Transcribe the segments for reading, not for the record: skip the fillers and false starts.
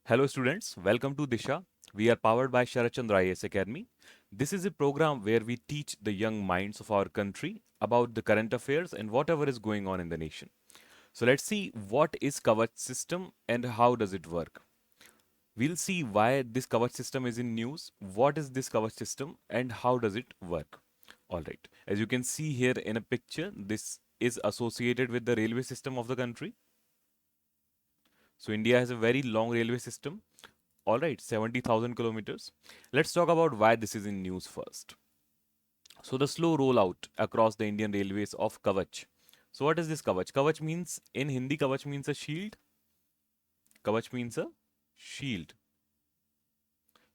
Hello students, welcome to Disha. We are powered by Sharat Chandra IAS Academy. This is a program where we teach the young minds of our country about the current affairs and whatever is going on in the nation. So let's see what is Kavach system and how does it work. We'll see why this Kavach system is in news, what is this Kavach system and how does it work. Alright, as you can see here in a picture, this is associated with the railway system of the country. So India has a very long railway system. All right, 70,000 kilometers. Let's talk about why this is in news first. So the slow rollout across the Indian railways of Kavach. So what is this Kavach? Kavach means in Hindi, Kavach means a shield. Kavach means a shield.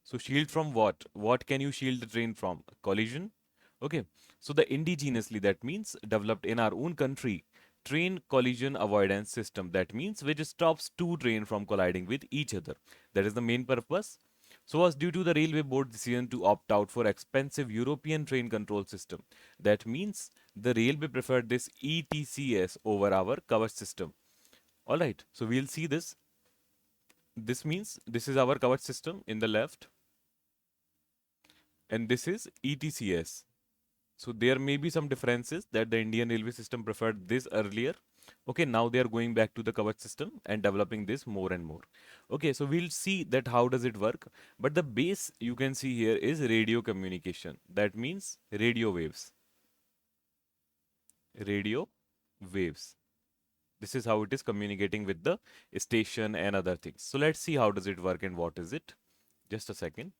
So shield from what? What can you shield the train from? Collision. Okay. So the indigenously, that means developed in our own country, train collision avoidance system. That means which stops two trains from colliding with each other. That is the main purpose. So was due to the railway board decision to opt out for expensive European train control system. That means the railway preferred this ETCS over our Kavach system. Alright, so we'll see this. This means this is our Kavach system in the left and this is ETCS. So there may be some differences that the Indian railway system preferred this earlier. Okay, now they are going back to the Kavach system and developing this more and more. Okay, so we'll see that how does it work. But the base you can see here is radio communication. That means radio waves. Radio waves. This is how it is communicating with the station and other things. So let's see how does it work and what is it. Just a second.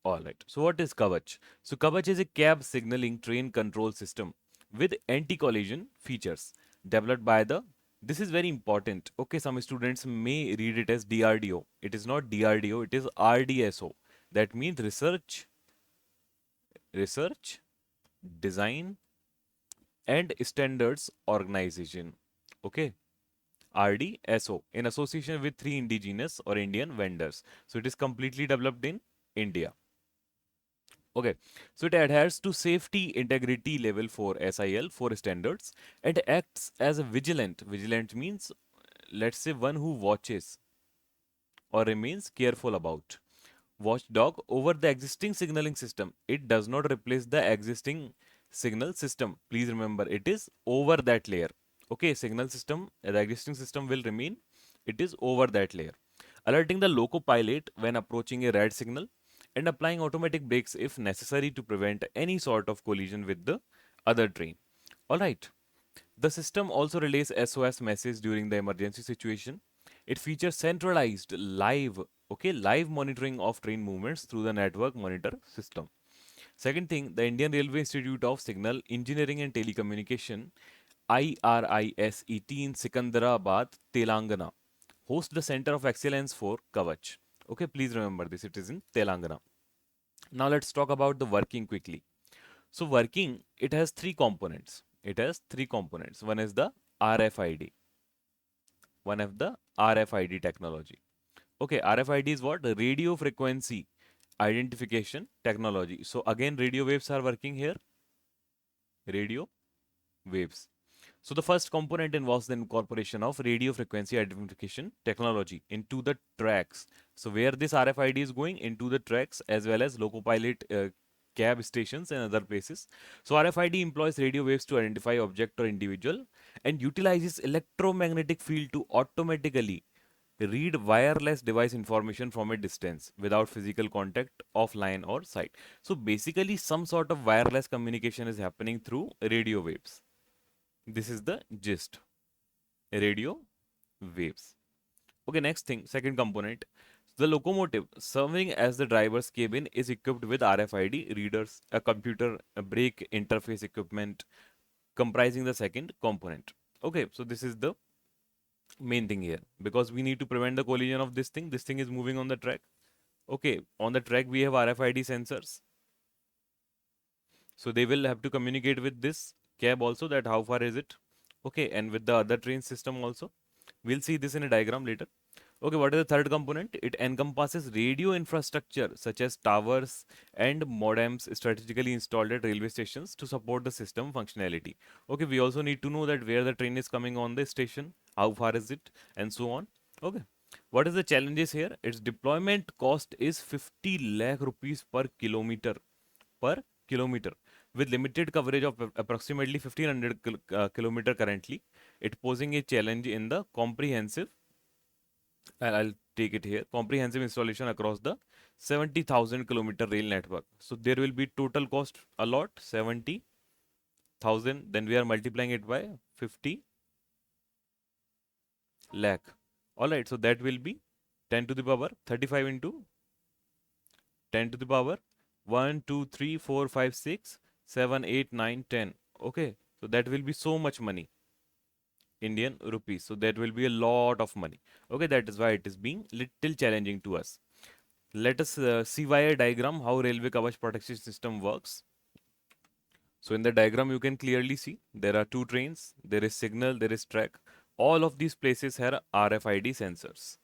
All right. So what is Kavach? So Kavach is a cab signaling train control system with anti-collision features developed by the. This is very important. Okay, some students may read it as DRDO. It is not DRDO. It is RDSO. That means research, design, and standards organization. Okay. RDSO in association with three indigenous or Indian vendors. So it is completely developed in India. Okay, so it adheres to safety integrity level 4 SIL 4 standards and acts as a vigilant. Vigilant means, let's say, one who watches or remains careful about. Watchdog over the existing signaling system. It does not replace the existing signal system. Please remember, it is over that layer. Okay, signal system, the existing system will remain. It is over that layer. Alerting the loco pilot when approaching a red signal and applying automatic brakes if necessary to prevent any sort of collision with the other train. Alright. The system also relays SOS message during the emergency situation. It features centralized live monitoring of train movements through the network monitor system. Second thing, the Indian Railway Institute of Signal Engineering and Telecommunication, IRISET in Sikandarabad, Telangana, hosts the Center of Excellence for Kavach. Okay, please remember this, it is in Telangana. Now let's talk about the working quickly. So working, it has three components. It has three components. One is the RFID. One of the RFID technology. Okay, RFID is what? Radio frequency identification technology. So again, radio waves are working here. Radio waves. So the first component involves the incorporation of radio frequency identification technology into the tracks. So where this RFID is going into the tracks as well as loco pilot cab stations and other places. So RFID employs radio waves to identify object or individual and utilizes electromagnetic field to automatically read wireless device information from a distance without physical contact offline or site. So basically some sort of wireless communication is happening through radio waves. This is the gist. Radio waves. Okay, next thing, second component. The locomotive serving as the driver's cabin is equipped with RFID readers, a computer, a brake interface equipment comprising the second component. Okay, so this is the main thing here because we need to prevent the collision of this thing. This thing is moving on the track. Okay, on the track we have RFID sensors. So they will have to communicate with this cab also that how far is it. Okay, and with the other train system also. We'll see this in a diagram later. Okay, what is the third component? It encompasses radio infrastructure such as towers and modems strategically installed at railway stations to support the system functionality. Okay, we also need to know that where the train is coming on the station, how far is it, and so on. Okay. What is the challenges here? Its deployment cost is 50 lakh rupees per kilometer with limited coverage of approximately 1500 kilometer currently. It posing a challenge in the comprehensive, and I'll take it here, comprehensive installation across the 70,000 kilometer rail network. So there will be total cost a lot, 70,000, then we are multiplying it by 50 lakh. All right, so that will be 10 to the power 35 into 10 to the power 1, 2, 3, 4, 5, 6, 7, 8, 9, 10. Okay, so that will be so much money, Indian rupees. So that will be a lot of money. Okay, that is why it is being little challenging to us. Let us see via diagram how Railway Kavach protection system works. So in the diagram, you can clearly see there are two trains, there is signal, there is track. All of these places have RFID sensors.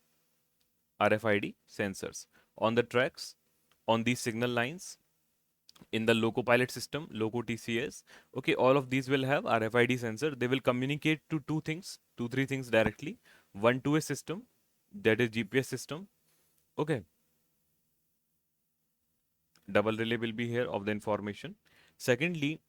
RFID sensors on the tracks, on these signal lines, in the loco pilot system, loco TCS. Okay, all of these will have RFID sensor. They will communicate to two things, two, three things directly. One to a system, that is GPS system. Okay, double relay will be here of the information. Secondly,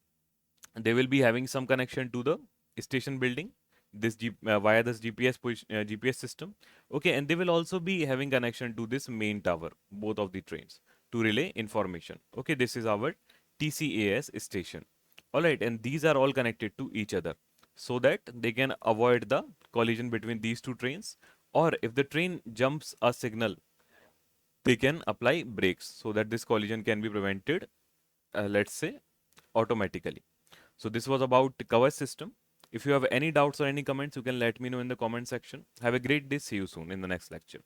they will be having some connection to the station building via this GPS system. Okay, and they will also be having connection to this main tower, both of the trains, to relay information. Okay, this is our TCAS station. All right, and these are all connected to each other so that they can avoid the collision between these two trains, or if the train jumps a signal, they can apply brakes so that this collision can be prevented, let's say, automatically. So this was about the cover system. If you have any doubts or any comments, you can let me know in the comment section. Have a great day. See you soon in the next lecture.